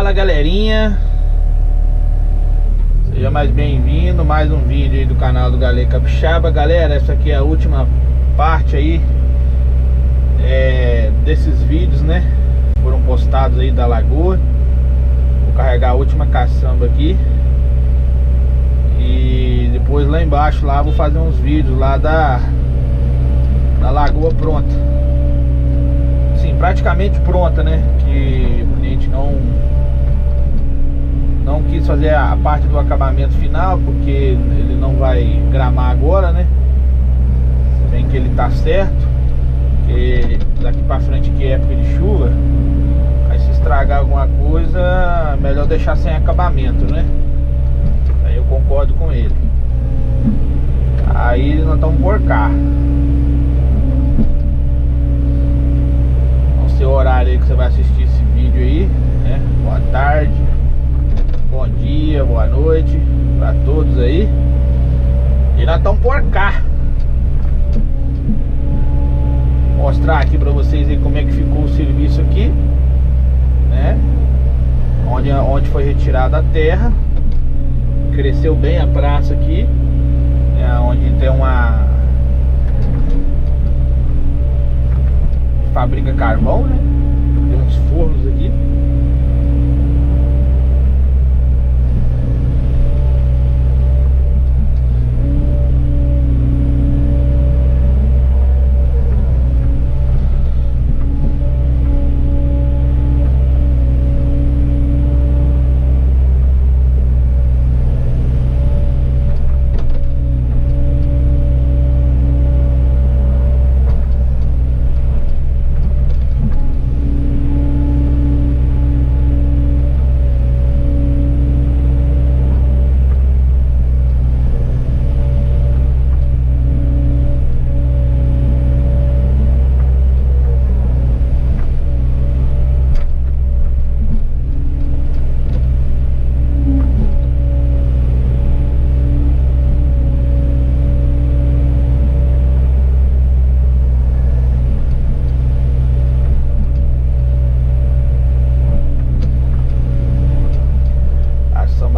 Fala galerinha, seja mais bem-vindo, mais um vídeo aí do canal do Galê Capixaba. Galera, essa aqui é a última parte aí desses vídeos, né? Foram postados aí da lagoa. Vou carregar a última caçamba aqui. E depois lá embaixo lá vou fazer uns vídeos lá da lagoa pronta. Sim, praticamente pronta, né? Que o cliente não quis fazer a parte do acabamento final, porque ele não vai gramar agora, né? Se bem que ele tá certo, porque daqui pra frente que é época de chuva, aí se estragar alguma coisa, melhor deixar sem acabamento, né? Aí eu concordo com ele. Aí nós estamos por cá. Não sei o horário aí que você vai assistir esse vídeo aí, né? Boa tarde, bom dia, boa noite pra todos aí. E nós estamos por cá. Mostrar aqui pra vocês aí como é que ficou o serviço aqui, né? Onde foi retirada a terra. Cresceu bem a praça aqui, onde tem uma fabrica carvão, né? Tem uns fornos aqui.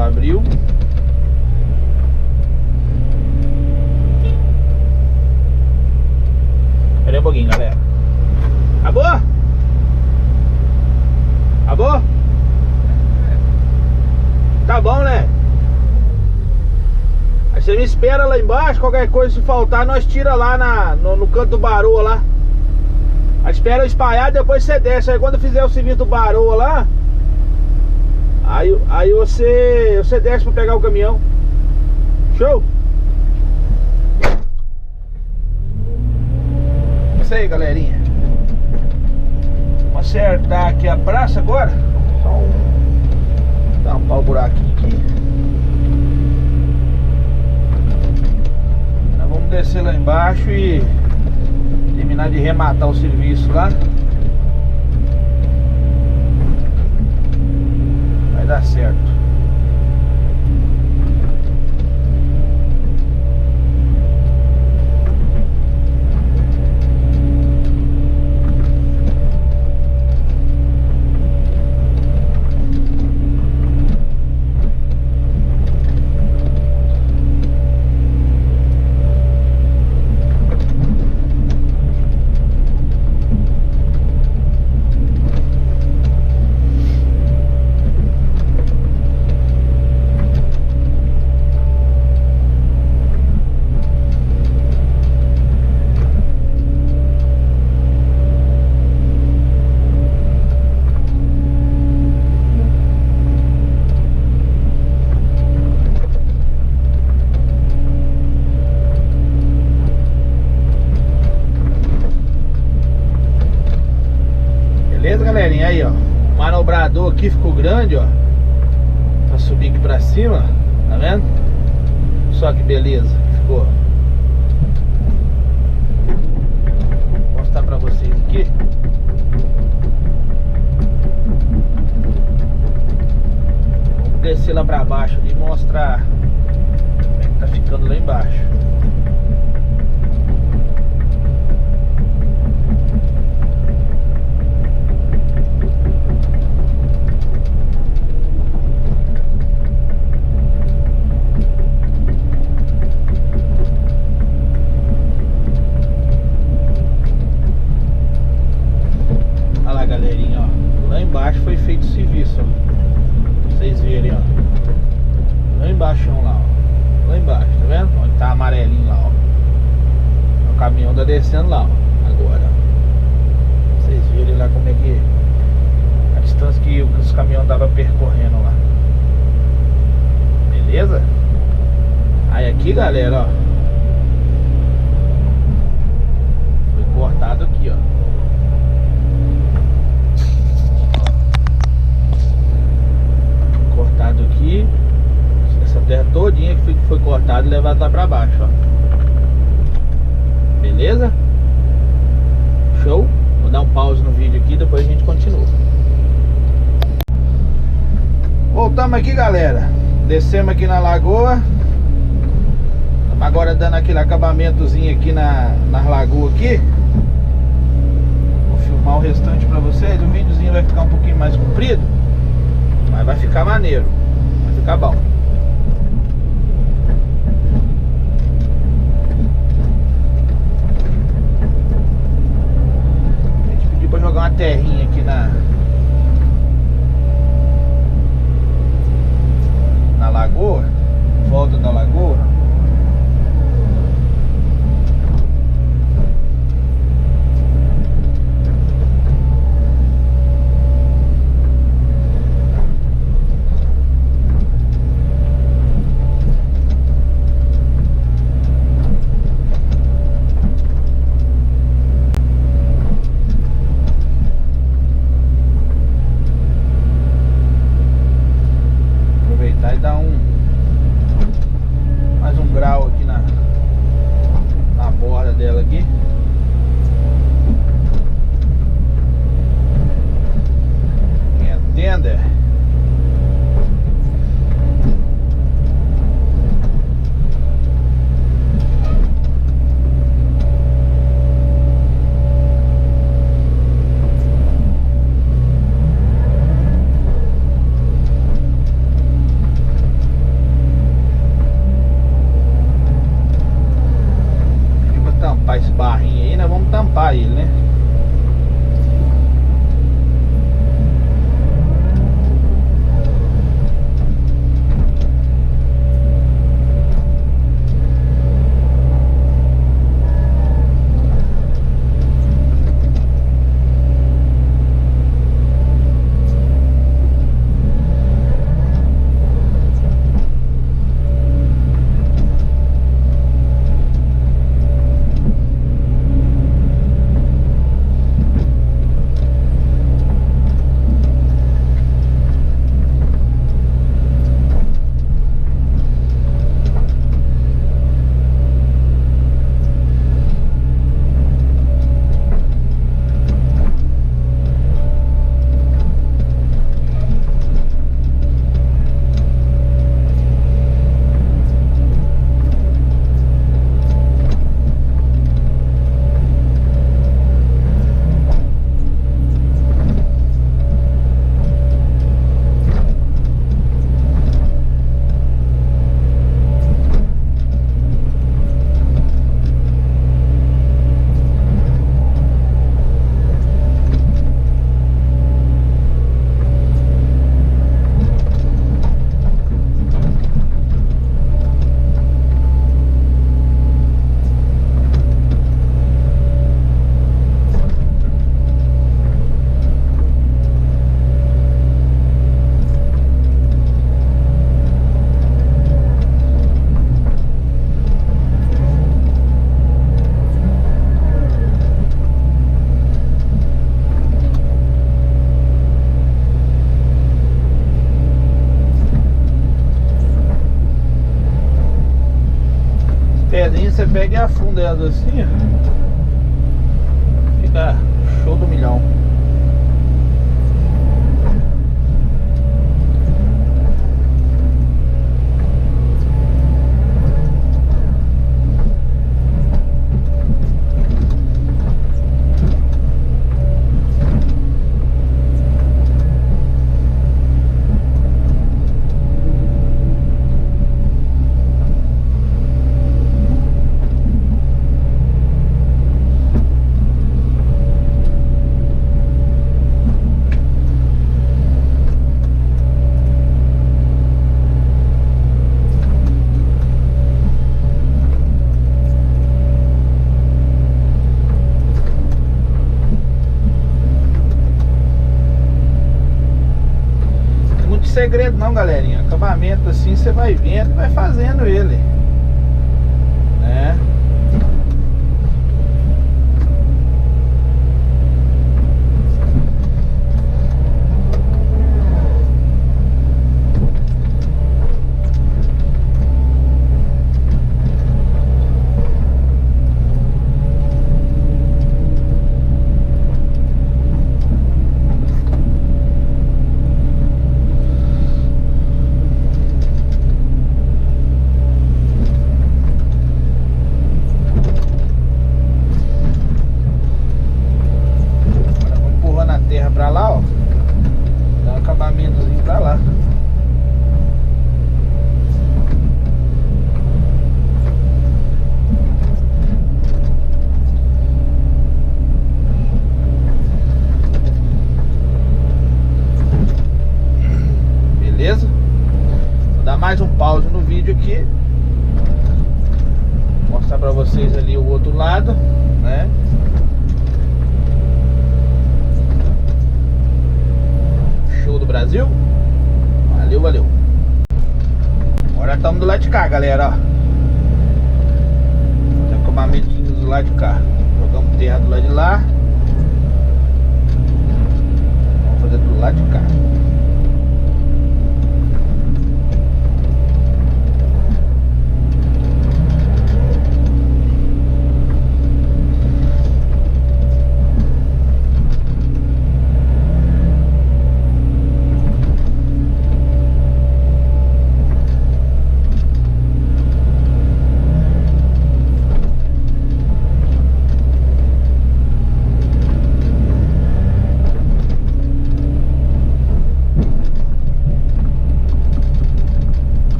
Abriu. Espera aí um pouquinho, galera. Acabou? Acabou? Tá bom, né? Aí você me espera lá embaixo. Qualquer coisa, se faltar, nós tira lá no canto do baroa lá. Aí espera eu espalhar, depois você desce. Aí quando fizer o serviço do baroa lá, Aí você desce pra pegar o caminhão. Show? Isso aí, galerinha. Vamos acertar aqui a praça agora. Só tampar o buraquinho aqui. Nós vamos descer lá embaixo e terminar de rematar o serviço lá. Dá certo. Beleza, galerinha? Aí, ó, o manobrador aqui ficou grande, ó, pra subir aqui pra cima, tá vendo? Só que beleza que ficou. Vou mostrar pra vocês aqui. Vamos descer lá pra baixo e mostrar como é que tá ficando lá embaixo. desço. Pra vocês verem, ó. Lá embaixo lá, ó. Lá embaixo, tá vendo? Onde tá amarelinho lá, ó. O caminhão tá descendo lá, ó. Agora. Pra vocês verem lá como é que... a distância que os caminhões estavam percorrendo lá. Beleza? Aí aqui, galera, ó, foi cortado aqui, ó. Cortado aqui. Essa terra todinha que foi cortada e levada lá pra baixo, ó. Beleza? Show? Vou dar um pause no vídeo aqui, depois a gente continua. Voltamos aqui, galera. Descemos aqui na lagoa. Estamos agora dando aquele acabamentozinho aqui nas lagoas aqui. Vou filmar o restante pra vocês. O videozinho vai ficar um pouquinho mais comprido, mas vai ficar maneiro. Vai ficar bom. A gente pediu pra jogar uma terrinha aqui na lagoa, volta da lagoa. Aproveitar e dar mais um grau aqui na borda dela aqui. Entenda? Esse barrinho aí, nós vamos tampar ele, né? Pedrinha você pega e afunda elas assim, ó. Fica show do milhão. segredo não, galerinha. Acabamento assim você vai vendo e vai fazendo ele, né? Pra lá, ó, dá um acabamentozinho pra lá. Beleza? Vou dar mais um pause no vídeo aqui, mostrar pra vocês ali o outro lado, né? Do Brasil. Valeu, valeu. Agora estamos do lado de cá, galera, ó. Tem um acabamentinho do lado de cá. Jogamos terra do lado de lá. Vamos fazer do lado de cá.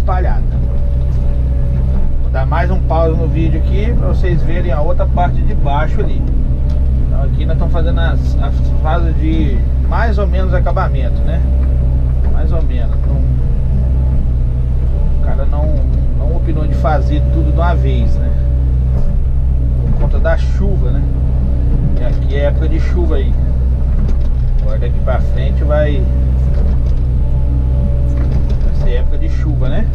espalhada. Vou dar mais um pause no vídeo aqui para vocês verem a outra parte de baixo ali. Então aqui nós estamos fazendo as fases de mais ou menos acabamento, né? Mais ou menos. O cara não opinou de fazer tudo de uma vez, né? Por conta da chuva, né? E aqui é época de chuva aí. Agora daqui pra frente vai ser época de chuva, né?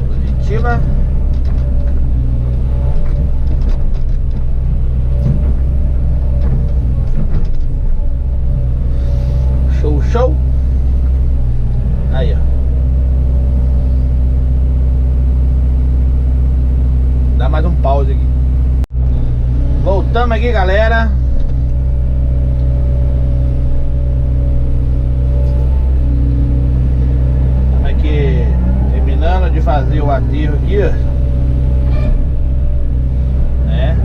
Positiva. Show, show. Aí, ó. Dá mais um pause aqui. Voltamos aqui, galera. Estamos aqui terminando de fazer o aterro aqui, ó. Né?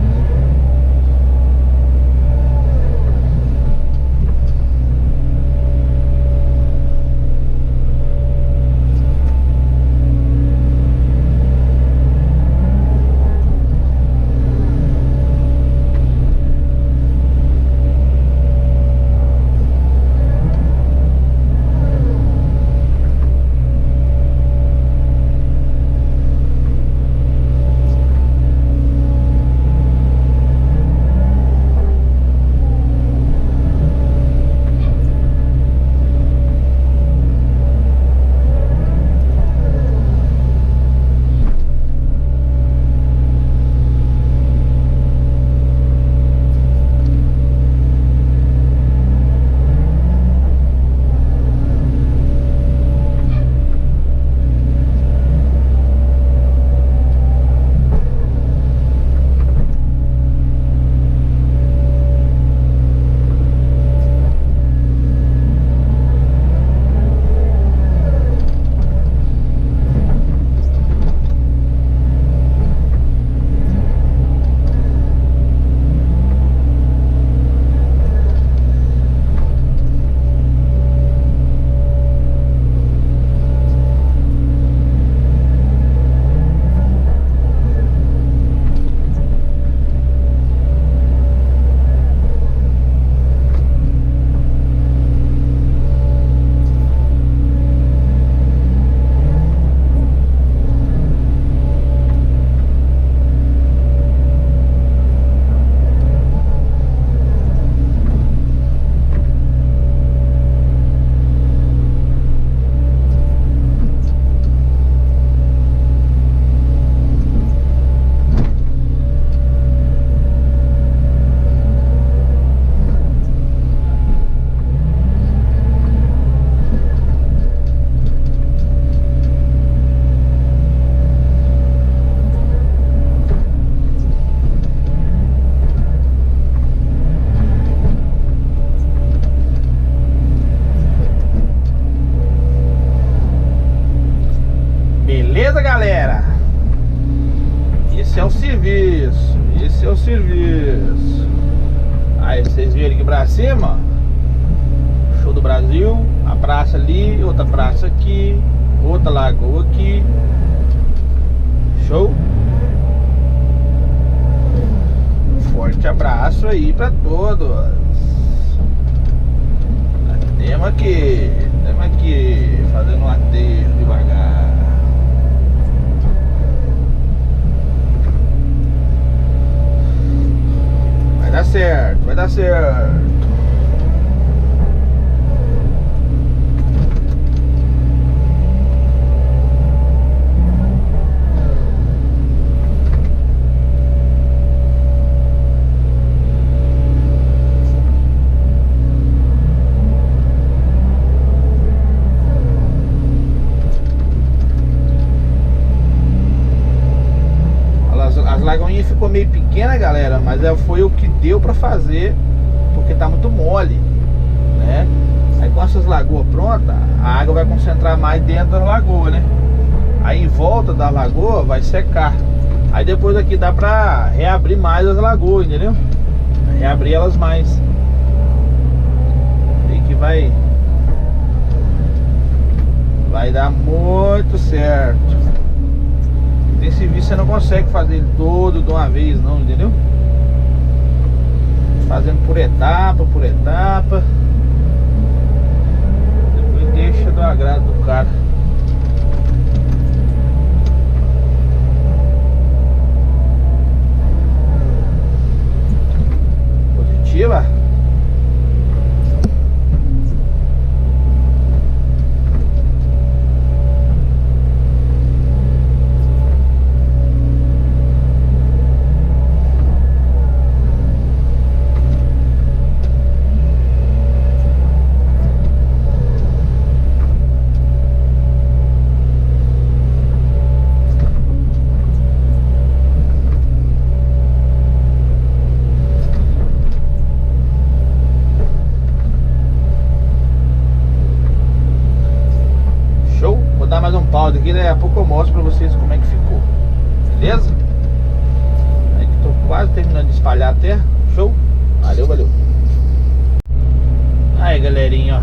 Galera, esse é o serviço. Esse é o serviço. Aí vocês viram aqui pra cima, show do Brasil. A praça ali, outra praça aqui, outra lagoa aqui. Show. Um forte abraço aí pra todos. Temos aqui fazendo um aterro devagar. Vai dar certo, vai dar certo. As lagoinhas ficou meio pequena, galera, mas foi o que deu pra fazer, porque tá muito mole, né? Aí com essas lagoas prontas, a água vai concentrar mais dentro da lagoa, né? Aí em volta da lagoa vai secar. Aí depois aqui dá pra reabrir mais as lagoas, entendeu? Reabrir elas mais. Aí que vai dar muito certo. Tem serviço você não consegue fazer ele todo de uma vez não, entendeu? Fazendo por etapa, depois deixa do agrado do cara. Positiva. Mais um pau daqui, daí a pouco eu mostro pra vocês como é que ficou. Beleza? Aí que tô quase terminando de espalhar a terra. Show? Valeu. Aí galerinha, ó,